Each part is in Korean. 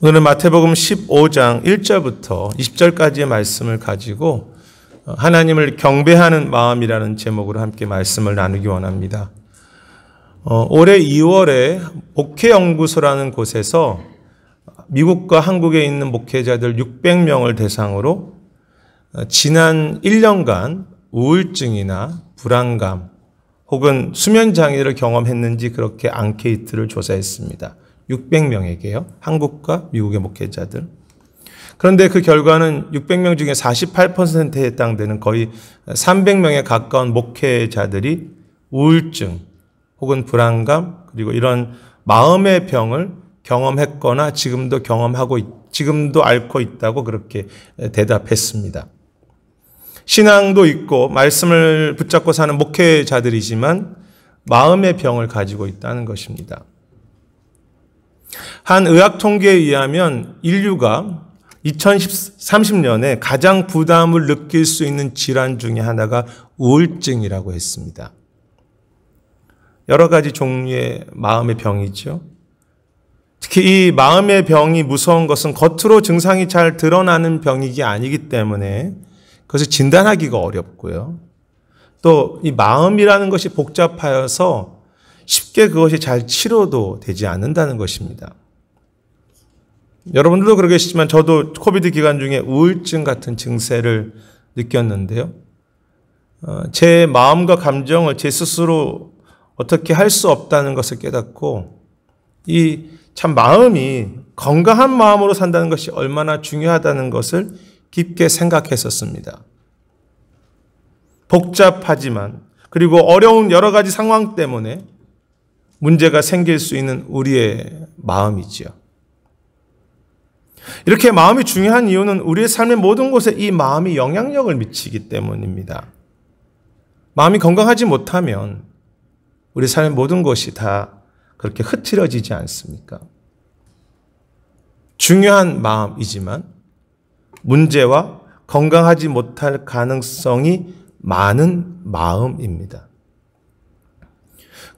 오늘은 마태복음 15장 1절부터 20절까지의 말씀을 가지고 하나님을 경배하는 마음이라는 제목으로 함께 말씀을 나누기 원합니다. 올해 2월에 목회연구소라는 곳에서 미국과 한국에 있는 목회자들 600명을 대상으로 지난 1년간 우울증이나 불안감 혹은 수면장애를 경험했는지 그렇게 앙케이트를 조사했습니다. 600명에게요. 한국과 미국의 목회자들. 그런데 그 결과는 600명 중에 48%에 해당되는 거의 300명에 가까운 목회자들이 우울증 혹은 불안감 그리고 이런 마음의 병을 경험했거나 지금도 앓고 있다고 그렇게 대답했습니다. 신앙도 있고 말씀을 붙잡고 사는 목회자들이지만 마음의 병을 가지고 있다는 것입니다. 한 의학 통계에 의하면 인류가 2030년에 가장 부담을 느낄 수 있는 질환 중에 하나가 우울증이라고 했습니다. 여러 가지 종류의 마음의 병이죠. 특히 이 마음의 병이 무서운 것은 겉으로 증상이 잘 드러나는 병이기 아니기 때문에 그것을 진단하기가 어렵고요. 또 이 마음이라는 것이 복잡하여서 쉽게 그것이 잘 치료도 되지 않는다는 것입니다. 여러분들도 그러겠지만 저도 코비드 기간 중에 우울증 같은 증세를 느꼈는데요. 제 마음과 감정을 제 스스로 어떻게 할 수 없다는 것을 깨닫고 이 참 마음이 건강한 마음으로 산다는 것이 얼마나 중요하다는 것을 깊게 생각했었습니다. 복잡하지만 그리고 어려운 여러 가지 상황 때문에 문제가 생길 수 있는 우리의 마음이지요. 이렇게 마음이 중요한 이유는 우리의 삶의 모든 곳에 이 마음이 영향력을 미치기 때문입니다. 마음이 건강하지 못하면 우리 삶의 모든 것이 다 그렇게 흐트러지지 않습니까? 중요한 마음이지만 문제와 건강하지 못할 가능성이 많은 마음입니다.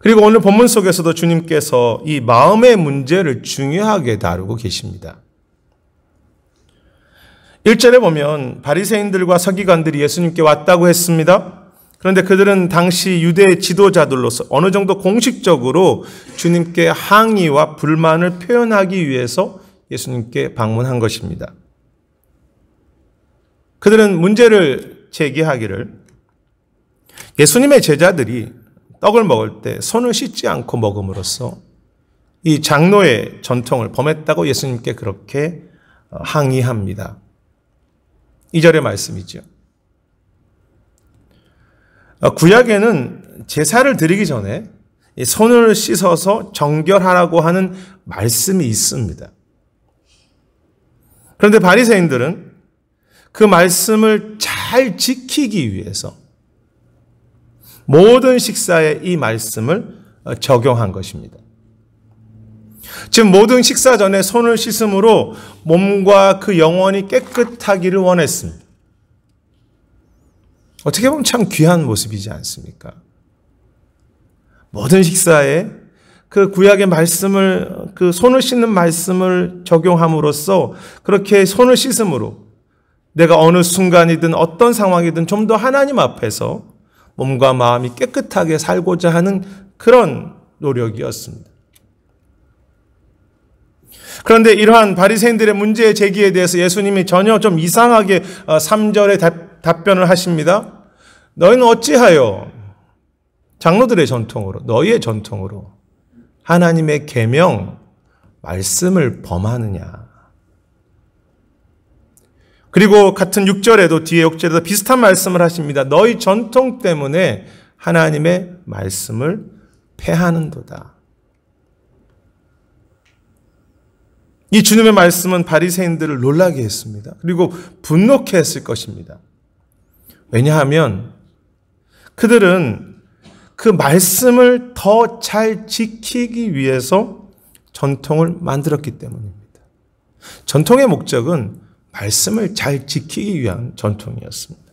그리고 오늘 본문 속에서도 주님께서 이 마음의 문제를 중요하게 다루고 계십니다. 1절에 보면 바리새인들과 서기관들이 예수님께 왔다고 했습니다. 그런데 그들은 당시 유대 지도자들로서 어느 정도 공식적으로 주님께 항의와 불만을 표현하기 위해서 예수님께 방문한 것입니다. 그들은 문제를 제기하기를 예수님의 제자들이 떡을 먹을 때 손을 씻지 않고 먹음으로써 이 장로의 전통을 범했다고 예수님께 그렇게 항의합니다. 2절의 말씀이죠. 구약에는 제사를 드리기 전에 손을 씻어서 정결하라고 하는 말씀이 있습니다. 그런데 바리새인들은 그 말씀을 잘 지키기 위해서 모든 식사에 이 말씀을 적용한 것입니다. 즉 모든 식사 전에 손을 씻음으로 몸과 그 영혼이 깨끗하기를 원했습니다. 어떻게 보면 참 귀한 모습이지 않습니까? 모든 식사에 그 구약의 말씀을, 그 손을 씻는 말씀을 적용함으로써 그렇게 손을 씻음으로 내가 어느 순간이든 어떤 상황이든 좀 더 하나님 앞에서 몸과 마음이 깨끗하게 살고자 하는 그런 노력이었습니다. 그런데 이러한 바리새인들의 문제 제기에 대해서 예수님이 전혀 좀 이상하게 3절에 답변을 하십니다. 너희는 어찌하여 장로들의 전통으로 너희의 전통으로 하나님의 계명 말씀을 범하느냐. 그리고 같은 6절에도 뒤에 6절에도 비슷한 말씀을 하십니다. 너희 전통 때문에 하나님의 말씀을 폐하는도다. 이 주님의 말씀은 바리새인들을 놀라게 했습니다. 그리고 분노케 했을 것입니다. 왜냐하면 그들은 그 말씀을 더 잘 지키기 위해서 전통을 만들었기 때문입니다. 전통의 목적은 말씀을 잘 지키기 위한 전통이었습니다.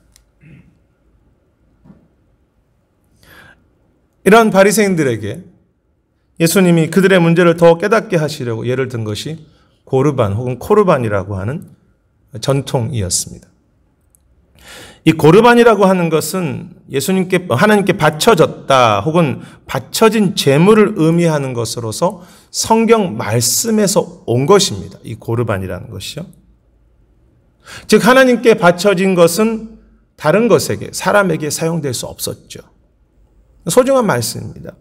이런 바리새인들에게 예수님이 그들의 문제를 더 깨닫게 하시려고 예를 든 것이 고르반 혹은 코르반이라고 하는 전통이었습니다. 이 고르반이라고 하는 것은 하나님께 바쳐졌다 혹은 바쳐진 제물을 의미하는 것으로서 성경 말씀에서 온 것입니다. 이 고르반이라는 것이요. 즉 하나님께 바쳐진 것은 다른 것에게, 사람에게 사용될 수 없었죠. 소중한 말씀입니다.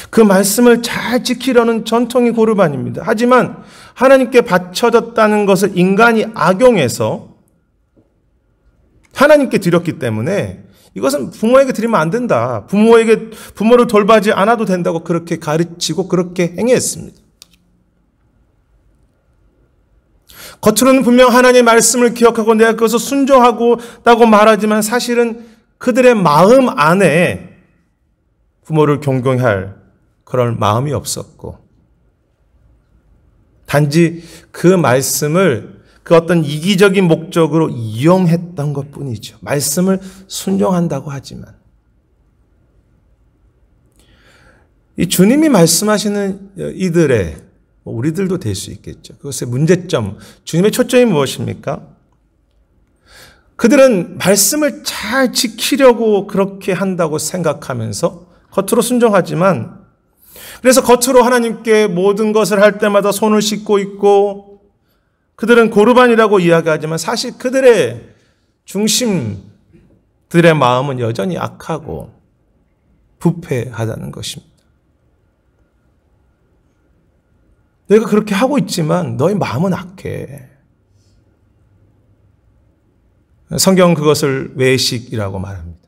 그 말씀을 잘 지키려는 전통이 고르반입니다. 하지만 하나님께 바쳐졌다는 것을 인간이 악용해서 하나님께 드렸기 때문에 이것은 부모에게 드리면 안 된다. 부모를 돌봐지 않아도 된다고 그렇게 가르치고 그렇게 행했습니다. 겉으로는 분명 하나님의 말씀을 기억하고 내가 그것을 순종하고다고 말하지만 사실은 그들의 마음 안에 부모를 경공할 그럴 마음이 없었고 단지 그 말씀을 그 어떤 이기적인 목적으로 이용했던 것뿐이죠. 말씀을 순종한다고 하지만 이 주님이 말씀하시는 이들의 우리들도 될 수 있겠죠. 그것의 문제점, 주님의 초점이 무엇입니까? 그들은 말씀을 잘 지키려고 그렇게 한다고 생각하면서 겉으로 순종하지만 그래서 겉으로 하나님께 모든 것을 할 때마다 손을 씻고 있고 그들은 고르반이라고 이야기하지만 사실 그들의 중심들의 마음은 여전히 악하고 부패하다는 것입니다. 너희가 그렇게 하고 있지만 너희 마음은 악해. 성경은 그것을 외식이라고 말합니다.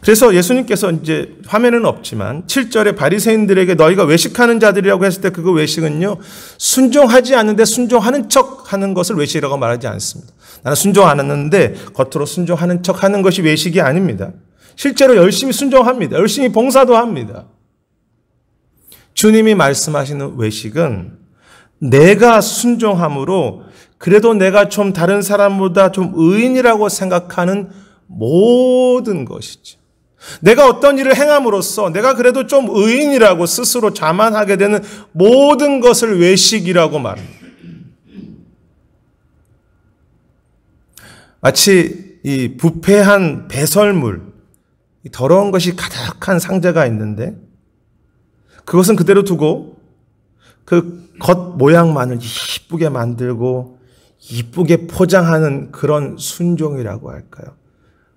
그래서 예수님께서 이제 화면에는 없지만 7절에 바리새인들에게 너희가 외식하는 자들이라고 했을 때 그 외식은요 순종하지 않는데 순종하는 척 하는 것을 외식이라고 말하지 않습니다. 나는 순종 안 했는데 겉으로 순종하는 척 하는 것이 외식이 아닙니다. 실제로 열심히 순종합니다. 열심히 봉사도 합니다. 주님이 말씀하시는 외식은 내가 순종함으로 그래도 내가 좀 다른 사람보다 좀 의인이라고 생각하는 모든 것이죠. 내가 어떤 일을 행함으로써 내가 그래도 좀 의인이라고 스스로 자만하게 되는 모든 것을 외식이라고 말합니다. 마치 이 부패한 배설물, 이 더러운 것이 가득한 상자가 있는데 그것은 그대로 두고 그 겉 모양만을 이쁘게 만들고 이쁘게 포장하는 그런 순종이라고 할까요?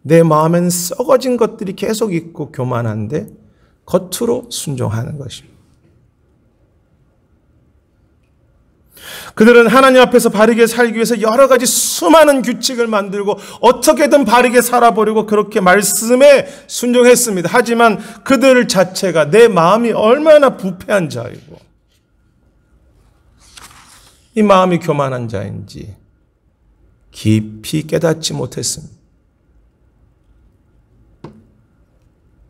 내 마음에는 썩어진 것들이 계속 있고 교만한데 겉으로 순종하는 것입니다. 그들은 하나님 앞에서 바르게 살기 위해서 여러 가지 수많은 규칙을 만들고 어떻게든 바르게 살아보려고 그렇게 말씀에 순종했습니다. 하지만 그들 자체가 내 마음이 얼마나 부패한 자이고 이 마음이 교만한 자인지 깊이 깨닫지 못했습니다.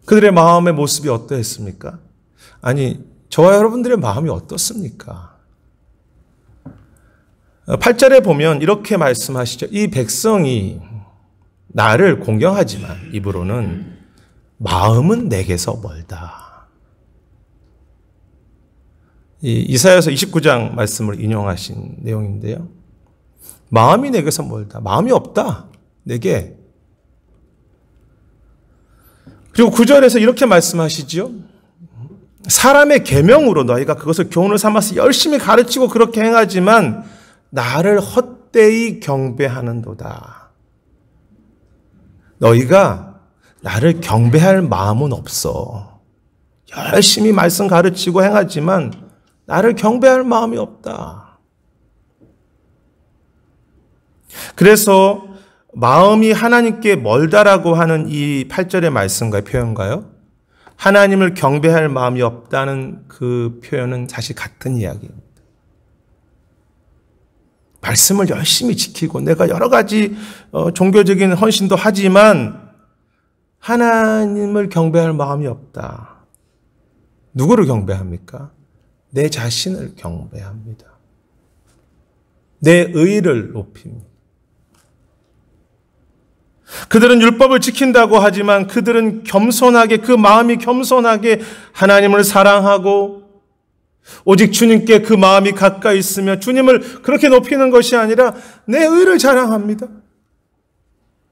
그들의 마음의 모습이 어떠했습니까? 아니, 저와 여러분들의 마음이 어떻습니까? 8절에 보면 이렇게 말씀하시죠. 이 백성이 나를 공경하지만 입으로는 마음은 내게서 멀다. 이사야서 29장 말씀을 인용하신 내용인데요. 마음이 내게서 멀다. 마음이 없다. 내게. 그리고 9절에서 이렇게 말씀하시죠. 사람의 계명으로 너희가 그것을 교훈을 삼아서 열심히 가르치고 그렇게 행하지만 나를 헛되이 경배하는도다. 너희가 나를 경배할 마음은 없어. 열심히 말씀 가르치고 행하지만 나를 경배할 마음이 없다. 그래서 마음이 하나님께 멀다라고 하는 이 8절의 말씀과의 표현과요, 하나님을 경배할 마음이 없다는 그 표현은 사실 같은 이야기입니다. 말씀을 열심히 지키고 내가 여러 가지 종교적인 헌신도 하지만 하나님을 경배할 마음이 없다. 누구를 경배합니까? 내 자신을 경배합니다. 내 의의를 높입니다. 그들은 율법을 지킨다고 하지만 그들은 겸손하게, 그 마음이 겸손하게 하나님을 사랑하고 오직 주님께 그 마음이 가까이 있으며 주님을 그렇게 높이는 것이 아니라 내 의를 자랑합니다.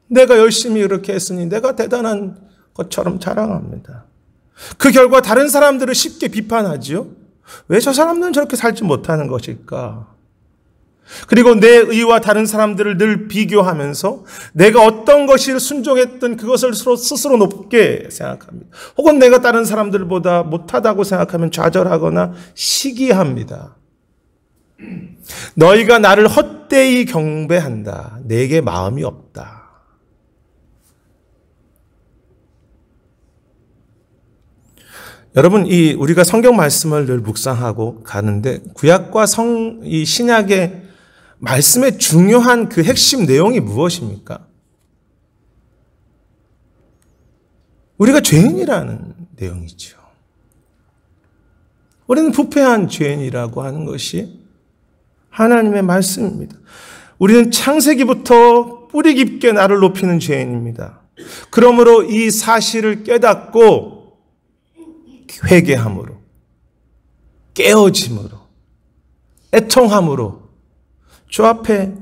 내가 열심히 이렇게 했으니 내가 대단한 것처럼 자랑합니다. 그 결과 다른 사람들을 쉽게 비판하지요. 왜 저 사람들은 저렇게 살지 못하는 것일까? 그리고 내 의와 다른 사람들을 늘 비교하면서 내가 어떤 것이 순종했던 그것을 스스로 높게 생각합니다. 혹은 내가 다른 사람들보다 못하다고 생각하면 좌절하거나 시기합니다. 너희가 나를 헛되이 경배한다. 내게 마음이 없다. 여러분, 우리가 성경 말씀을 늘 묵상하고 가는데 구약과 이 신약의 말씀의 중요한 그 핵심 내용이 무엇입니까? 우리가 죄인이라는 내용이죠. 우리는 부패한 죄인이라고 하는 것이 하나님의 말씀입니다. 우리는 창세기부터 뿌리 깊게 나를 높이는 죄인입니다. 그러므로 이 사실을 깨닫고 회개함으로, 깨어짐으로, 애통함으로 주 앞에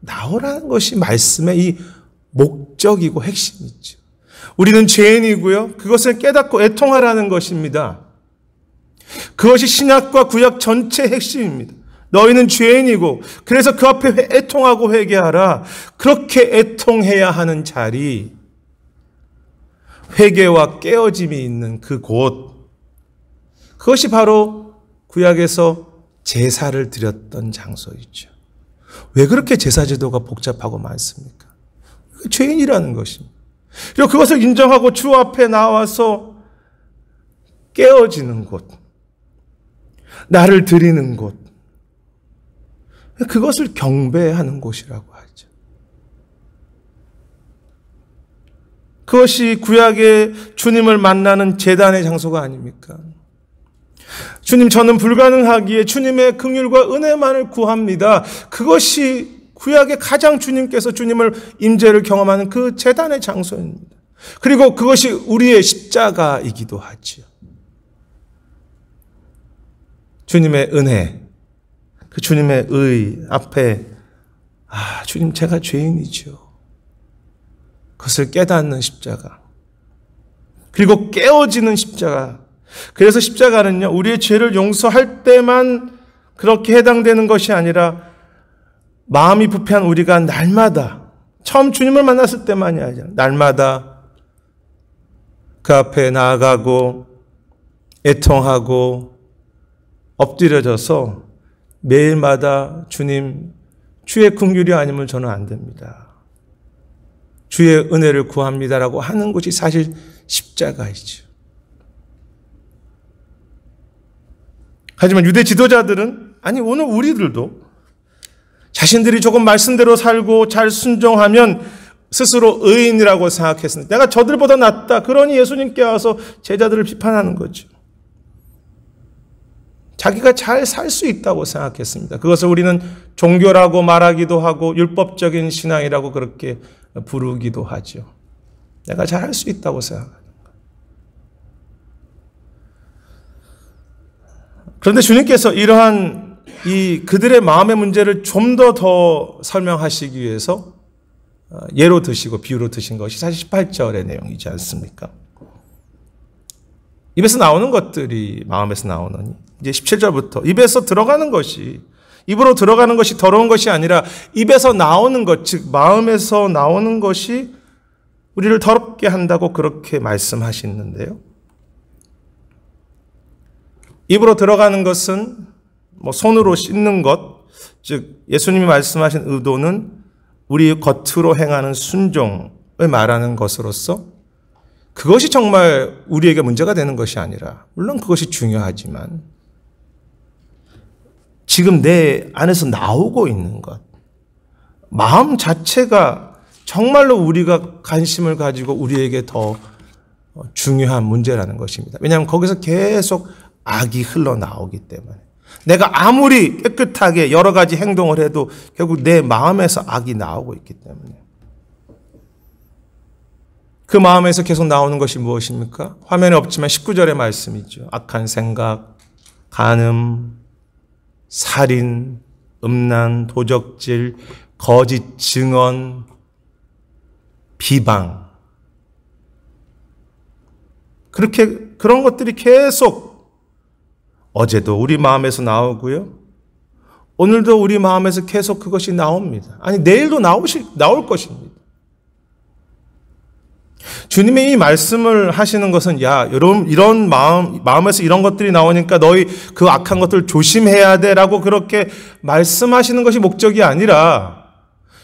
나오라는 것이 말씀의 이 목적이고 핵심이죠. 우리는 죄인이고요. 그것을 깨닫고 애통하라는 것입니다. 그것이 신약과 구약 전체의 핵심입니다. 너희는 죄인이고 그래서 그 앞에 애통하고 회개하라. 그렇게 애통해야 하는 자리, 회개와 깨어짐이 있는 그곳, 그것이 바로 구약에서 제사를 드렸던 장소이죠. 왜 그렇게 제사 제도가 복잡하고 많습니까? 죄인이라는 것입니다. 그리고 그것을 인정하고 주 앞에 나와서 깨어지는 곳, 나를 드리는 곳, 그것을 경배하는 곳이라고 하죠. 그것이 구약의 주님을 만나는 제단의 장소가 아닙니까? 주님, 저는 불가능하기에 주님의 긍휼과 은혜만을 구합니다. 그것이 구약의 가장 주님께서 주님을 임재를 경험하는 그 제단의 장소입니다. 그리고 그것이 우리의 십자가이기도 하지요. 주님의 은혜, 그 주님의 의 앞에 주님, 제가 죄인이죠. 그것을 깨닫는 십자가, 그리고 깨어지는 십자가. 그래서 십자가는요, 우리의 죄를 용서할 때만 그렇게 해당되는 것이 아니라 마음이 부패한 우리가 날마다, 처음 주님을 만났을 때만이 아니라 날마다 그 앞에 나아가고 애통하고 엎드려져서 매일마다 주님, 주의 긍휼이 아니면 저는 안 됩니다. 주의 은혜를 구합니다라고 하는 것이 사실 십자가이죠. 하지만 유대 지도자들은, 아니 오늘 우리들도 자신들이 조금 말씀대로 살고 잘 순종하면 스스로 의인이라고 생각했습니다. 내가 저들보다 낫다. 그러니 예수님께 와서 제자들을 비판하는 거죠. 자기가 잘 살 수 있다고 생각했습니다. 그것을 우리는 종교라고 말하기도 하고 율법적인 신앙이라고 그렇게 부르기도 하죠. 내가 잘 할 수 있다고 생각합니다. 그런데 주님께서 이러한 그들의 마음의 문제를 좀 더 설명하시기 위해서 예로 드시고 비유로 드신 것이 사실 18절의 내용이지 않습니까? 입에서 나오는 것들이 마음에서 나오느니, 이제 17절부터 입에서 들어가는 것이, 입으로 들어가는 것이 더러운 것이 아니라 입에서 나오는 것, 즉 마음에서 나오는 것이 우리를 더럽게 한다고 그렇게 말씀하시는데요. 입으로 들어가는 것은 손으로 씻는 것, 즉 예수님이 말씀하신 의도는 우리 겉으로 행하는 순종을 말하는 것으로서 그것이 정말 우리에게 문제가 되는 것이 아니라, 물론 그것이 중요하지만 지금 내 안에서 나오고 있는 것, 마음 자체가 정말로 우리가 관심을 가지고 우리에게 더 중요한 문제라는 것입니다. 왜냐하면 거기서 계속 악이 흘러나오기 때문에, 내가 아무리 깨끗하게 여러 가지 행동을 해도 결국 내 마음에서 악이 나오고 있기 때문에, 그 마음에서 계속 나오는 것이 무엇입니까? 화면에 없지만 19절의 말씀이죠. 악한 생각, 간음, 살인, 음란, 도적질, 거짓 증언, 비방. 그런 것들이 계속 어제도 우리 마음에서 나오고요. 오늘도 우리 마음에서 계속 그것이 나옵니다. 아니, 내일도 나올 것입니다. 주님이 이 말씀을 하시는 것은, 야, 여러분, 이런 마음에서 이런 것들이 나오니까 너희 그 악한 것들 조심해야 돼 라고 그렇게 말씀하시는 것이 목적이 아니라,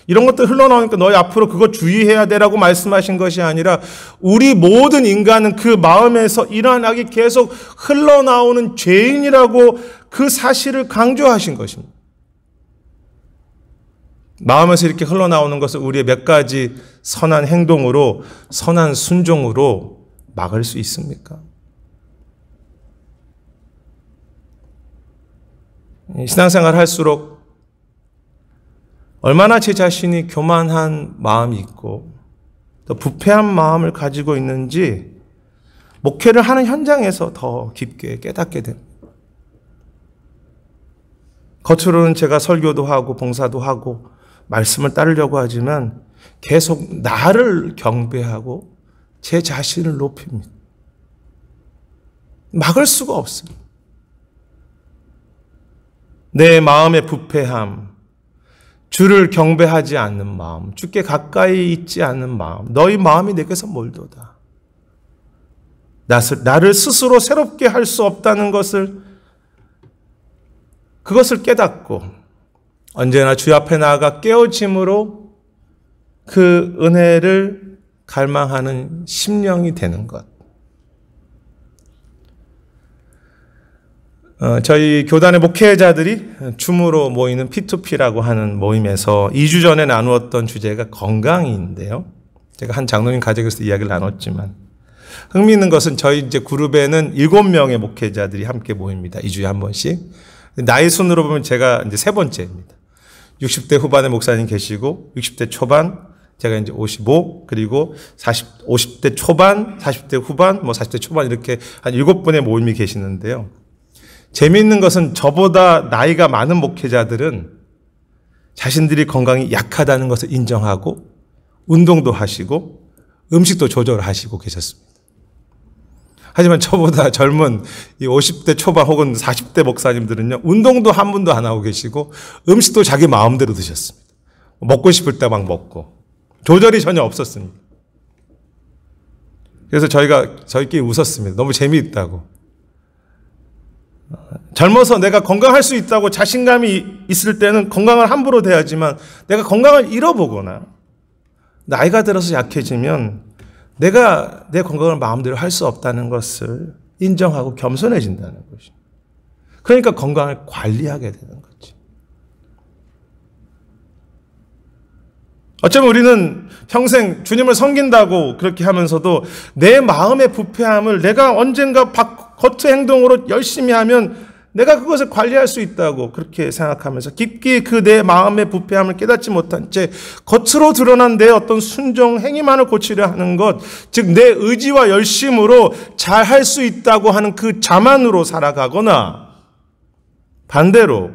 이런 것들 흘러나오니까 너희 앞으로 그거 주의해야 돼 라고 말씀하신 것이 아니라, 우리 모든 인간은 그 마음에서 이러한 악이 계속 흘러나오는 죄인이라고 그 사실을 강조하신 것입니다. 마음에서 이렇게 흘러나오는 것을 우리의 몇 가지 선한 행동으로, 선한 순종으로 막을 수 있습니까? 신앙생활 할수록 얼마나 제 자신이 교만한 마음이 있고 또 부패한 마음을 가지고 있는지 목회를 하는 현장에서 더 깊게 깨닫게 됩니다. 겉으로는 제가 설교도 하고 봉사도 하고 말씀을 따르려고 하지만 계속 나를 경배하고 제 자신을 높입니다. 막을 수가 없습니다. 내 마음의 부패함, 주를 경배하지 않는 마음, 주께 가까이 있지 않는 마음, 너희 마음이 내게서 멀도다. 나를 스스로 새롭게 할 수 없다는 그것을 깨닫고 언제나 주 앞에 나아가 깨어짐으로 그 은혜를 갈망하는 심령이 되는 것. 저희 교단의 목회자들이 줌으로 모이는 P2P라고 하는 모임에서 2주 전에 나누었던 주제가 건강인데요. 제가 한 장로님 가족에서 이야기를 나눴지만 흥미있는 것은 저희 이제 그룹에는 7명의 목회자들이 함께 모입니다. 2주에 한 번씩. 나이 순으로 보면 제가 이제 3번째입니다. 60대 후반의 목사님 계시고 60대 초반, 제가 이제 55, 그리고 50대 초반, 40대 후반, 40대 초반 이렇게 한 7분의 모임이 계시는데요. 재미있는 것은 저보다 나이가 많은 목회자들은 자신들이 건강이 약하다는 것을 인정하고 운동도 하시고 음식도 조절하시고 계셨습니다. 하지만 저보다 젊은 이 50대 초반 혹은 40대 목사님들은요, 운동도 한 번도 안 하고 계시고 음식도 자기 마음대로 드셨습니다. 먹고 싶을 때 막 먹고 조절이 전혀 없었습니다. 그래서 저희끼리 웃었습니다. 너무 재미있다고. 젊어서 내가 건강할 수 있다고 자신감이 있을 때는 건강을 함부로 대하지만 내가 건강을 잃어보거나 나이가 들어서 약해지면 내가 내 건강을 마음대로 할 수 없다는 것을 인정하고 겸손해진다는 것이. 그러니까 건강을 관리하게 되는 거지. 어쩌면 우리는 평생 주님을 섬긴다고 그렇게 하면서도 내 마음의 부패함을 내가 언젠가 겉의 행동으로 열심히 하면 내가 그것을 관리할 수 있다고 그렇게 생각하면서 깊게 그 내 마음의 부패함을 깨닫지 못한 채 겉으로 드러난 내 어떤 순종 행위만을 고치려 하는 것, 즉 내 의지와 열심으로 잘할 수 있다고 하는 그 자만으로 살아가거나 반대로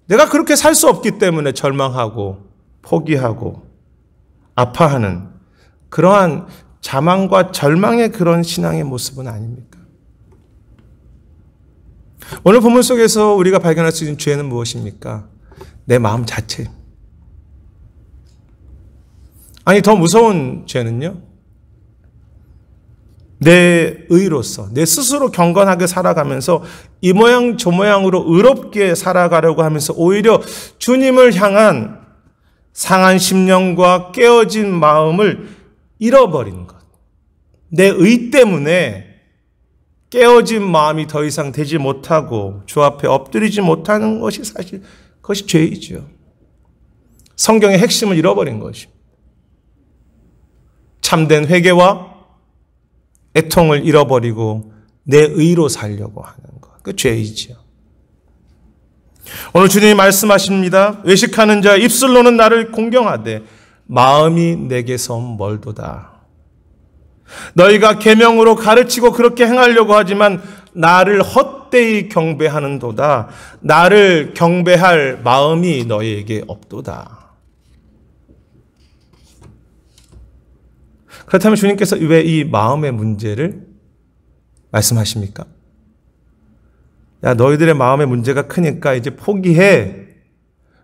내가 그렇게 살 수 없기 때문에 절망하고 포기하고 아파하는 그러한 자만과 절망의 그런 신앙의 모습은 아닙니까? 오늘 본문 속에서 우리가 발견할 수 있는 죄는 무엇입니까? 내 마음 자체. 아니, 더 무서운 죄는요, 내 의로서, 내 스스로 경건하게 살아가면서 이 모양 저 모양으로 의롭게 살아가려고 하면서 오히려 주님을 향한 상한 심령과 깨어진 마음을 잃어버리는 것. 내 의 때문에 깨어진 마음이 더 이상 되지 못하고 주 앞에 엎드리지 못하는 것이 사실 그것이 죄이죠. 성경의 핵심을 잃어버린 것입니다. 참된 회개와 애통을 잃어버리고 내 의로 살려고 하는 것. 그 죄이죠. 오늘 주님이 말씀하십니다. 외식하는 자 입술로는 나를 공경하되 마음이 내게서 멀도다. 너희가 계명으로 가르치고 그렇게 행하려고 하지만 나를 헛되이 경배하는도다. 나를 경배할 마음이 너희에게 없도다. 그렇다면 주님께서 왜 이 마음의 문제를 말씀하십니까? 야, 너희들의 마음의 문제가 크니까 이제 포기해.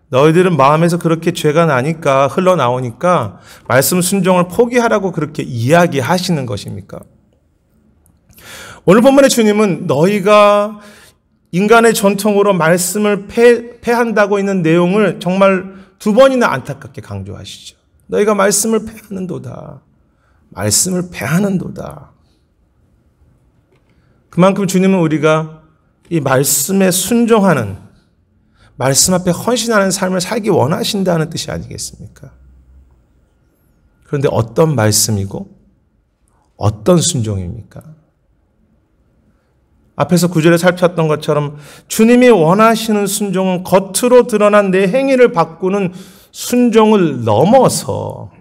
너희들은 마음에서 그렇게 죄가 나니까, 흘러나오니까 말씀 순종을 포기하라고 그렇게 이야기하시는 것입니까? 오늘 본문의 주님은 너희가 인간의 전통으로 말씀을 패한다고 있는 내용을 정말 두 번이나 안타깝게 강조하시죠. 너희가 말씀을 패하는도다. 말씀을 패하는도다. 그만큼 주님은 우리가 이 말씀에 순종하는, 말씀 앞에 헌신하는 삶을 살기 원하신다는 뜻이 아니겠습니까? 그런데 어떤 말씀이고 어떤 순종입니까? 앞에서 9절에 살폈던 것처럼 주님이 원하시는 순종은 겉으로 드러난 내 행위를 바꾸는 순종을 넘어서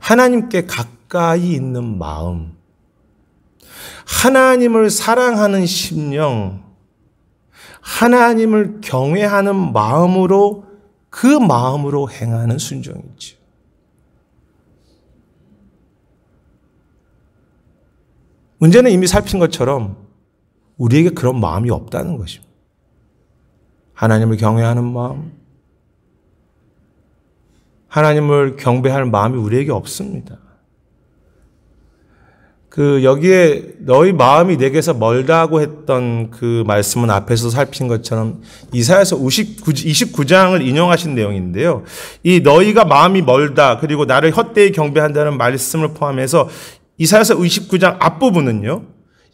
하나님께 가까이 있는 마음, 하나님을 사랑하는 심령, 하나님을 경외하는 마음으로, 그 마음으로 행하는 순종이죠. 문제는 이미 살핀 것처럼 우리에게 그런 마음이 없다는 것입니다. 하나님을 경외하는 마음, 하나님을 경배할 마음이 우리에게 없습니다. 여기에 너희 마음이 내게서 멀다고 했던 그 말씀은 앞에서 살핀 것처럼 이사야서 29장을 인용하신 내용인데요. 이 너희가 마음이 멀다, 그리고 나를 헛되이 경배한다는 말씀을 포함해서 이사야서 29장 앞부분은요,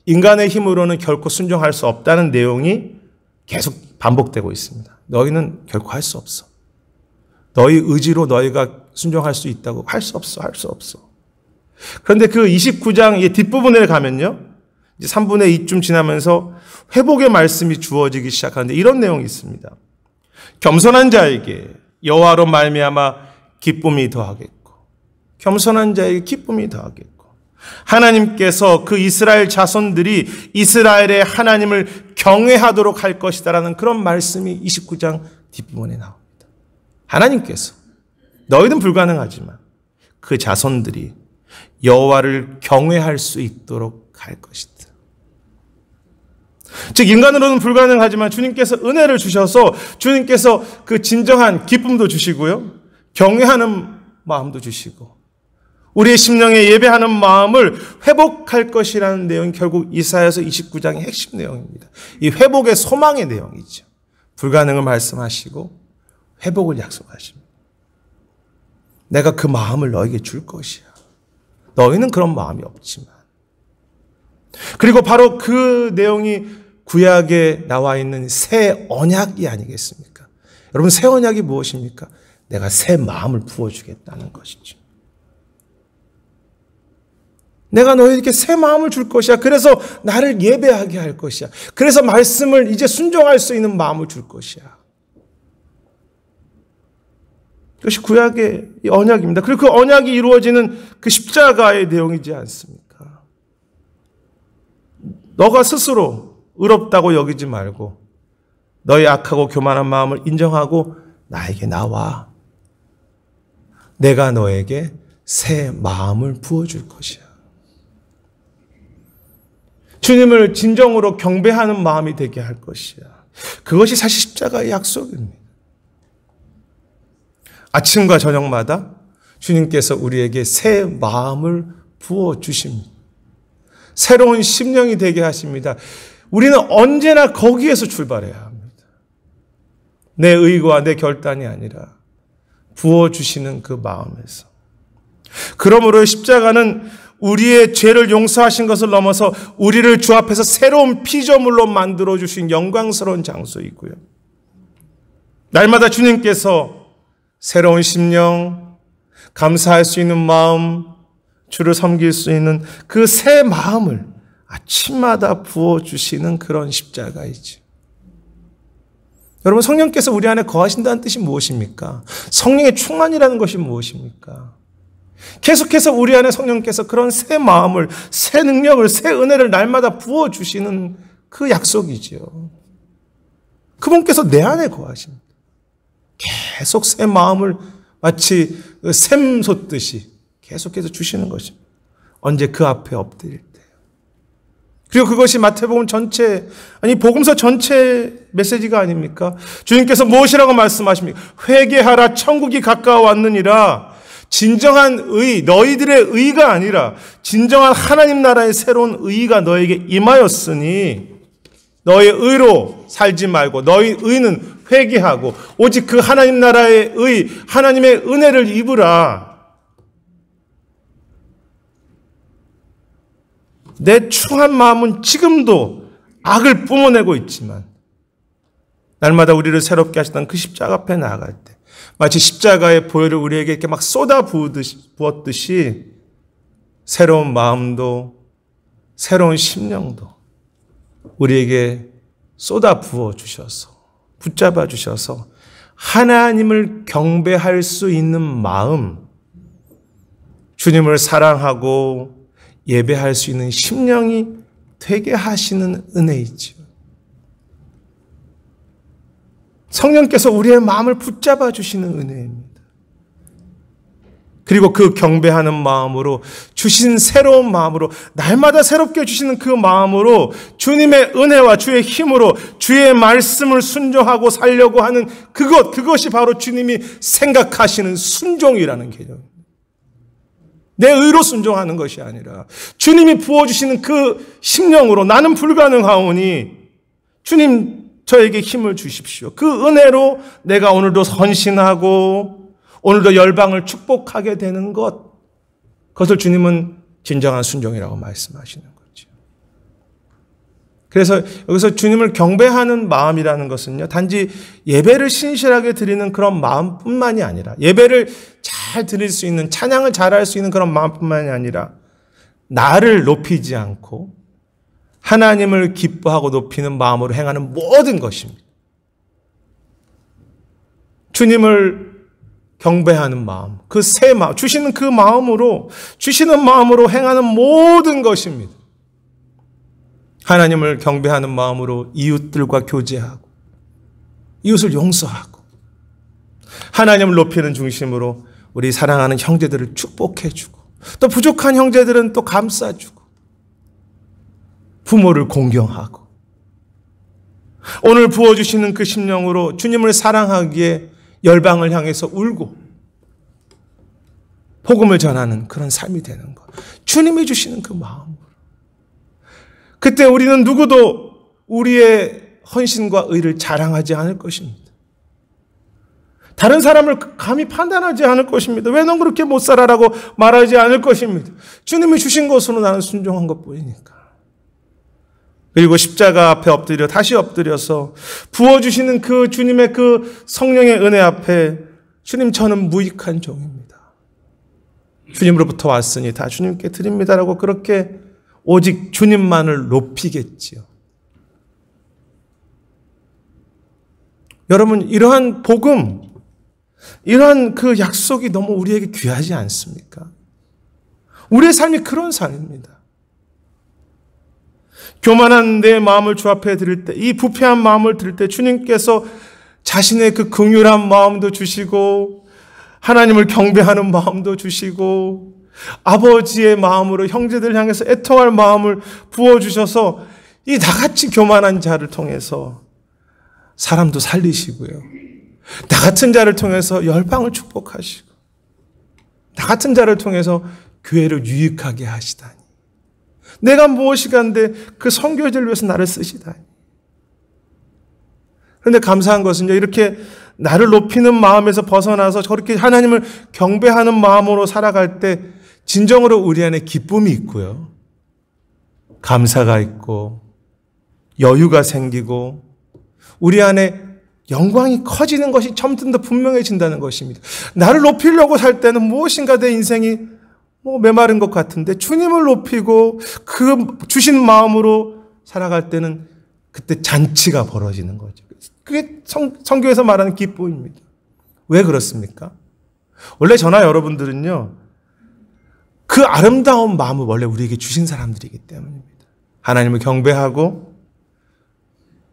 인간의 힘으로는 결코 순종할 수 없다는 내용이 계속 반복되고 있습니다. 너희는 결코 할 수 없어. 너희 의지로 너희가 순종할 수 있다고 할 수 없어, 할 수 없어. 그런데 그 29장 뒷부분에 가면요, 이제 3분의 2쯤 지나면서 회복의 말씀이 주어지기 시작하는데 이런 내용이 있습니다. 겸손한 자에게 여호와로 말미암아 기쁨이 더하겠고, 겸손한 자에게 기쁨이 더하겠고, 하나님께서 그 이스라엘 자손들이 이스라엘의 하나님을 경외하도록 할 것이다라는 그런 말씀이 29장 뒷부분에 나옵니다. 하나님께서, 너희는 불가능하지만 그 자손들이 여호와를 경외할 수 있도록 할 것이다. 즉 인간으로는 불가능하지만 주님께서 은혜를 주셔서 주님께서 그 진정한 기쁨도 주시고요, 경외하는 마음도 주시고 우리의 심령에 예배하는 마음을 회복할 것이라는 내용이 결국 이사야서 29장의 핵심 내용입니다. 이 회복의 소망의 내용이죠. 불가능을 말씀하시고 회복을 약속하십니다. 내가 그 마음을 너에게 줄 것이야. 너희는 그런 마음이 없지만. 그리고 바로 그 내용이 구약에 나와 있는 새 언약이 아니겠습니까? 여러분, 새 언약이 무엇입니까? 내가 새 마음을 부어주겠다는 것이죠. 내가 너희에게 새 마음을 줄 것이야. 그래서 나를 예배하게 할 것이야. 그래서 말씀을 이제 순종할 수 있는 마음을 줄 것이야. 그것이 구약의 언약입니다. 그리고 그 언약이 이루어지는 그 십자가의 내용이지 않습니까? 너가 스스로 의롭다고 여기지 말고 너의 악하고 교만한 마음을 인정하고 나에게 나와. 내가 너에게 새 마음을 부어줄 것이야. 주님을 진정으로 경배하는 마음이 되게 할 것이야. 그것이 사실 십자가의 약속입니다. 아침과 저녁마다 주님께서 우리에게 새 마음을 부어주십니다. 새로운 심령이 되게 하십니다. 우리는 언제나 거기에서 출발해야 합니다. 내 의와 내 결단이 아니라 부어주시는 그 마음에서. 그러므로 십자가는 우리의 죄를 용서하신 것을 넘어서 우리를 주 앞에서 새로운 피조물로 만들어주신 영광스러운 장소이고요. 날마다 주님께서 새로운 심령, 감사할 수 있는 마음, 주를 섬길 수 있는 그 새 마음을 아침마다 부어주시는 그런 십자가이죠. 여러분, 성령께서 우리 안에 거하신다는 뜻이 무엇입니까? 성령의 충만이라는 것이 무엇입니까? 계속해서 우리 안에 성령께서 그런 새 마음을, 새 능력을, 새 은혜를 날마다 부어주시는 그 약속이지요. 그분께서 내 안에 거하십니다. 계속 새 마음을 마치 샘 솟듯이 계속해서 주시는 것입니다. 언제 그 앞에 엎드릴 때. 그리고 그것이 마태복음 전체, 아니 복음서 전체 메시지가 아닙니까? 주님께서 무엇이라고 말씀하십니까? 회개하라, 천국이 가까워 왔느니라. 진정한 의, 너희들의 의가 아니라 진정한 하나님 나라의 새로운 의가 너에게 임하였으니 너의 의로 살지 말고 너희 의는 회개하고 오직 그 하나님 나라의 의, 하나님의 은혜를 입으라. 내 추한 마음은 지금도 악을 뿜어내고 있지만 날마다 우리를 새롭게 하시던 그 십자가 앞에 나아갈 때 마치 십자가의 보혈을 우리에게 이렇게 막 쏟아 부었듯이 새로운 마음도 새로운 심령도 우리에게 쏟아 부어 주셔서 붙잡아 주셔서 하나님을 경배할 수 있는 마음, 주님을 사랑하고 예배할 수 있는 심령이 되게 하시는 은혜이지요. 성령께서 우리의 마음을 붙잡아 주시는 은혜입니다. 그리고 그 경배하는 마음으로 주신 새로운 마음으로 날마다 새롭게 주시는 그 마음으로 주님의 은혜와 주의 힘으로 주의 말씀을 순종하고 살려고 하는 그것이 바로 주님이 생각하시는 순종이라는 개념입니다. 내 의로 순종하는 것이 아니라 주님이 부어주시는 그 심령으로 나는 불가능하오니 주님 저에게 힘을 주십시오. 그 은혜로 내가 오늘도 헌신하고 오늘도 열방을 축복하게 되는 그것을 주님은 진정한 순종이라고 말씀하시는 거죠. 그래서 여기서 주님을 경배하는 마음이라는 것은요, 단지 예배를 신실하게 드리는 그런 마음뿐만이 아니라 예배를 잘 드릴 수 있는, 찬양을 잘할 수 있는 그런 마음뿐만이 아니라 나를 높이지 않고 하나님을 기뻐하고 높이는 마음으로 행하는 모든 것입니다. 주님을 경배하는 마음, 그 새 마음, 주시는 그 마음으로, 주시는 마음으로 행하는 모든 것입니다. 하나님을 경배하는 마음으로 이웃들과 교제하고, 이웃을 용서하고, 하나님을 높이는 중심으로 우리 사랑하는 형제들을 축복해주고, 또 부족한 형제들은 또 감싸주고, 부모를 공경하고, 오늘 부어주시는 그 심령으로 주님을 사랑하기에 열방을 향해서 울고 복음을 전하는 그런 삶이 되는 것. 주님이 주시는 그 마음으로. 그때 우리는 누구도 우리의 헌신과 의를 자랑하지 않을 것입니다. 다른 사람을 감히 판단하지 않을 것입니다. 왜 넌 그렇게 못 살아라고 말하지 않을 것입니다. 주님이 주신 것으로 나는 순종한 것뿐이니까. 그리고 십자가 앞에 엎드려 다시 엎드려서 부어주시는 그 주님의 그 성령의 은혜 앞에 주님 저는 무익한 종입니다. 주님으로부터 왔으니 다 주님께 드립니다라고 그렇게 오직 주님만을 높이겠지요. 여러분 이러한 복음, 이러한 그 약속이 너무 우리에게 귀하지 않습니까? 우리의 삶이 그런 삶입니다. 교만한 내 마음을 주 앞에 드릴 때, 이 부패한 마음을 드릴 때 주님께서 자신의 그 긍휼한 마음도 주시고 하나님을 경배하는 마음도 주시고 아버지의 마음으로 형제들 향해서 애통할 마음을 부어주셔서 이 나같이 교만한 자를 통해서 사람도 살리시고요. 나 같은 자를 통해서 열방을 축복하시고 나 같은 자를 통해서 교회를 유익하게 하시다니. 내가 무엇이 간데 그 선교제를 위해서 나를 쓰시다니. 그런데 감사한 것은요, 이렇게 나를 높이는 마음에서 벗어나서 저렇게 하나님을 경배하는 마음으로 살아갈 때 진정으로 우리 안에 기쁨이 있고요. 감사가 있고 여유가 생기고 우리 안에 영광이 커지는 것이 점점 더 분명해진다는 것입니다. 나를 높이려고 살 때는 무엇인가 내 인생이 메마른 것 같은데 주님을 높이고 그 주신 마음으로 살아갈 때는 그때 잔치가 벌어지는 거죠. 그게 성경에서 말하는 기쁨입니다. 왜 그렇습니까? 원래 저나 여러분들은요, 그 아름다운 마음을 원래 우리에게 주신 사람들이기 때문입니다. 하나님을 경배하고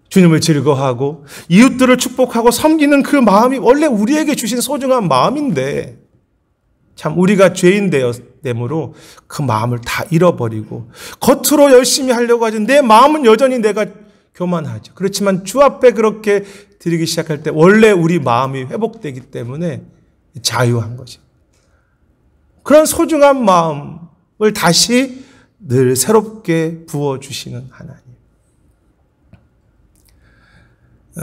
주님을 즐거워하고 이웃들을 축복하고 섬기는 그 마음이 원래 우리에게 주신 소중한 마음인데 참 우리가 죄인 되므로 그 마음을 다 잃어버리고 겉으로 열심히 하려고 하지 내 마음은 여전히 내가 교만하죠. 그렇지만 주 앞에 그렇게 드리기 시작할 때 원래 우리 마음이 회복되기 때문에 자유한 거죠. 그런 소중한 마음을 다시 늘 새롭게 부어주시는 하나님.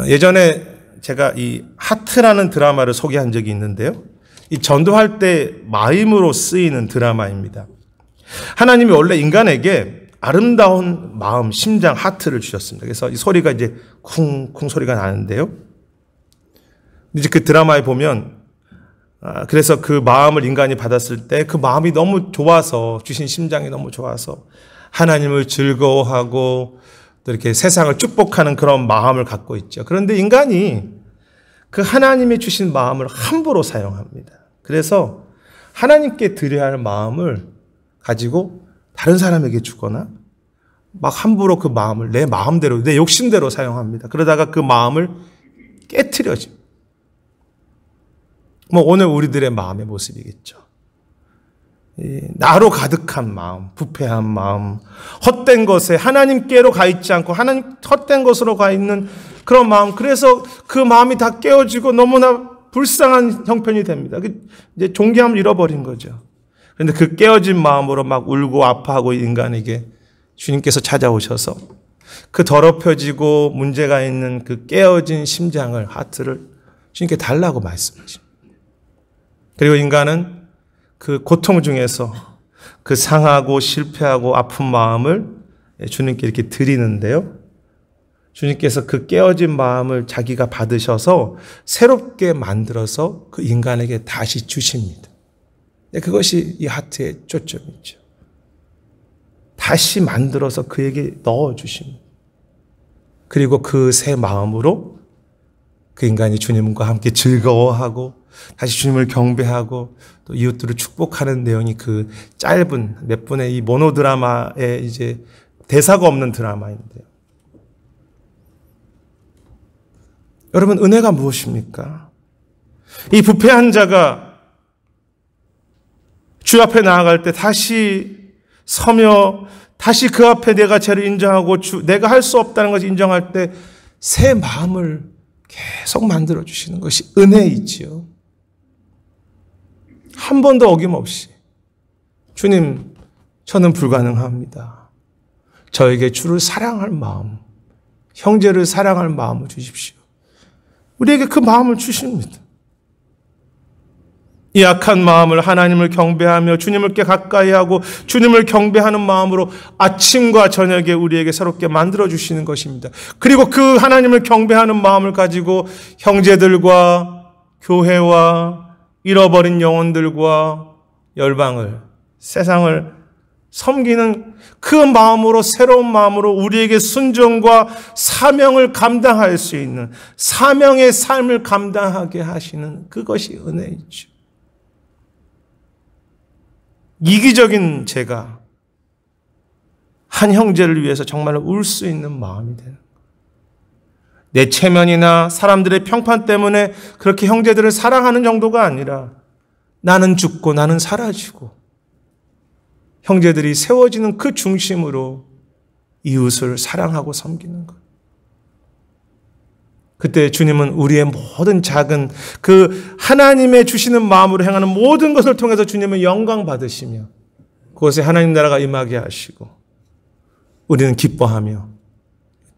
예전에 제가 이 하트라는 드라마를 소개한 적이 있는데요. 이 전도할 때 마임으로 쓰이는 드라마입니다. 하나님이 원래 인간에게 아름다운 마음, 심장, 하트를 주셨습니다. 그래서 이 소리가 이제 쿵쿵 소리가 나는데요. 이제 그 드라마에 보면 그래서 그 마음을 인간이 받았을 때 그 마음이 너무 좋아서 주신 심장이 너무 좋아서 하나님을 즐거워하고 또 이렇게 세상을 축복하는 그런 마음을 갖고 있죠. 그런데 인간이 그 하나님이 주신 마음을 함부로 사용합니다. 그래서 하나님께 드려야 할 마음을 가지고 다른 사람에게 주거나 막 함부로 그 마음을 내 마음대로, 내 욕심대로 사용합니다. 그러다가 그 마음을 깨트려집니다. 오늘 우리들의 마음의 모습이겠죠. 나로 가득한 마음, 부패한 마음, 헛된 것에 하나님께로 가 있지 않고 하나님 헛된 것으로 가 있는 그런 마음. 그래서 그 마음이 다 깨어지고 너무나 불쌍한 형편이 됩니다. 이제 존귀함을 잃어버린 거죠. 그런데 그 깨어진 마음으로 막 울고 아파하고 인간에게 주님께서 찾아오셔서 그 더럽혀지고 문제가 있는 그 깨어진 심장을, 하트를 주님께 달라고 말씀하십니다. 그리고 인간은 그 고통 중에서 그 상하고 실패하고 아픈 마음을 주님께 이렇게 드리는데요. 주님께서 그 깨어진 마음을 자기가 받으셔서 새롭게 만들어서 그 인간에게 다시 주십니다. 그것이 이 하트의 초점이죠. 다시 만들어서 그에게 넣어주십니다. 그리고 그 새 마음으로 그 인간이 주님과 함께 즐거워하고 다시 주님을 경배하고 또 이웃들을 축복하는 내용이 그 짧은 몇 분의 이 모노드라마의 이제 대사가 없는 드라마인데요. 여러분, 은혜가 무엇입니까? 이 부패한 자가 주 앞에 나아갈 때 다시 서며 다시 그 앞에 내가 죄를 인정하고 내가 할 수 없다는 것을 인정할 때 새 마음을 계속 만들어 주시는 것이 은혜이지요. 한 번도 어김없이 주님, 저는 불가능합니다. 저에게 주를 사랑할 마음, 형제를 사랑할 마음을 주십시오. 우리에게 그 마음을 주십니다. 이 악한 마음을 하나님을 경배하며 주님께 가까이 하고 주님을 경배하는 마음으로 아침과 저녁에 우리에게 새롭게 만들어주시는 것입니다. 그리고 그 하나님을 경배하는 마음을 가지고 형제들과 교회와 잃어버린 영혼들과 열방을, 세상을 섬기는 그 마음으로, 새로운 마음으로 우리에게 순종과 사명을 감당할 수 있는 사명의 삶을 감당하게 하시는 그것이 은혜이죠. 이기적인 제가 한 형제를 위해서 정말로 울 수 있는 마음이 되는 거예요. 내 체면이나 사람들의 평판 때문에 그렇게 형제들을 사랑하는 정도가 아니라 나는 죽고 나는 사라지고 형제들이 세워지는 그 중심으로 이웃을 사랑하고 섬기는 것. 그때 주님은 우리의 모든 작은 그 하나님의 주시는 마음으로 행하는 모든 것을 통해서 주님은 영광 받으시며 그곳에 하나님 나라가 임하게 하시고 우리는 기뻐하며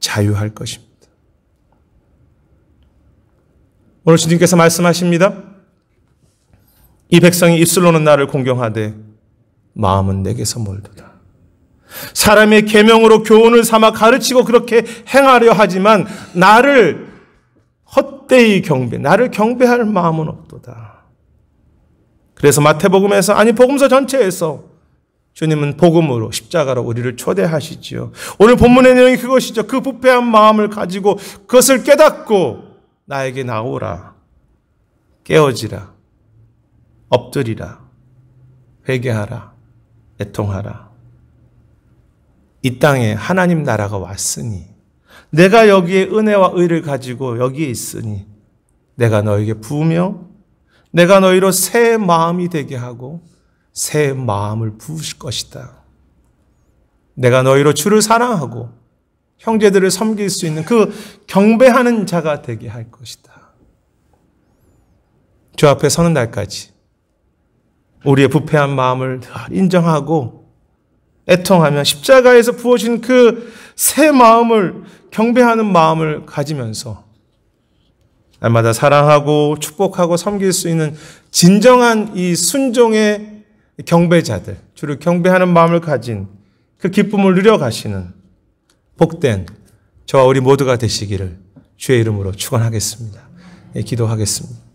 자유할 것입니다. 오늘 주님께서 말씀하십니다. 이 백성이 입술로는 나를 공경하되 마음은 내게서 멀도다. 사람의 계명으로 교훈을 삼아 가르치고 그렇게 행하려 하지만 나를 헛되이 나를 경배할 마음은 없도다. 그래서 마태복음에서, 아니 복음서 전체에서 주님은 복음으로, 십자가로 우리를 초대하시지요. 오늘 본문의 내용이 그것이죠. 그 부패한 마음을 가지고 그것을 깨닫고 나에게 나오라, 깨어지라, 엎드리라, 회개하라, 애통하라. 이 땅에 하나님 나라가 왔으니 내가 여기에 은혜와 의를 가지고 여기에 있으니 내가 너에게 부으며 내가 너희로 새 마음이 되게 하고 새 마음을 부으실 것이다. 내가 너희로 주를 사랑하고 형제들을 섬길 수 있는 그 경배하는 자가 되게 할 것이다. 주 앞에 서는 날까지 우리의 부패한 마음을 인정하고 애통하며 십자가에서 부어진 그 새 마음을 경배하는 마음을 가지면서 날마다 사랑하고 축복하고 섬길 수 있는 진정한 이 순종의 경배자들, 주를 경배하는 마음을 가진 그 기쁨을 누려가시는 복된 저와 우리 모두가 되시기를 주의 이름으로 축원하겠습니다. 기도하겠습니다.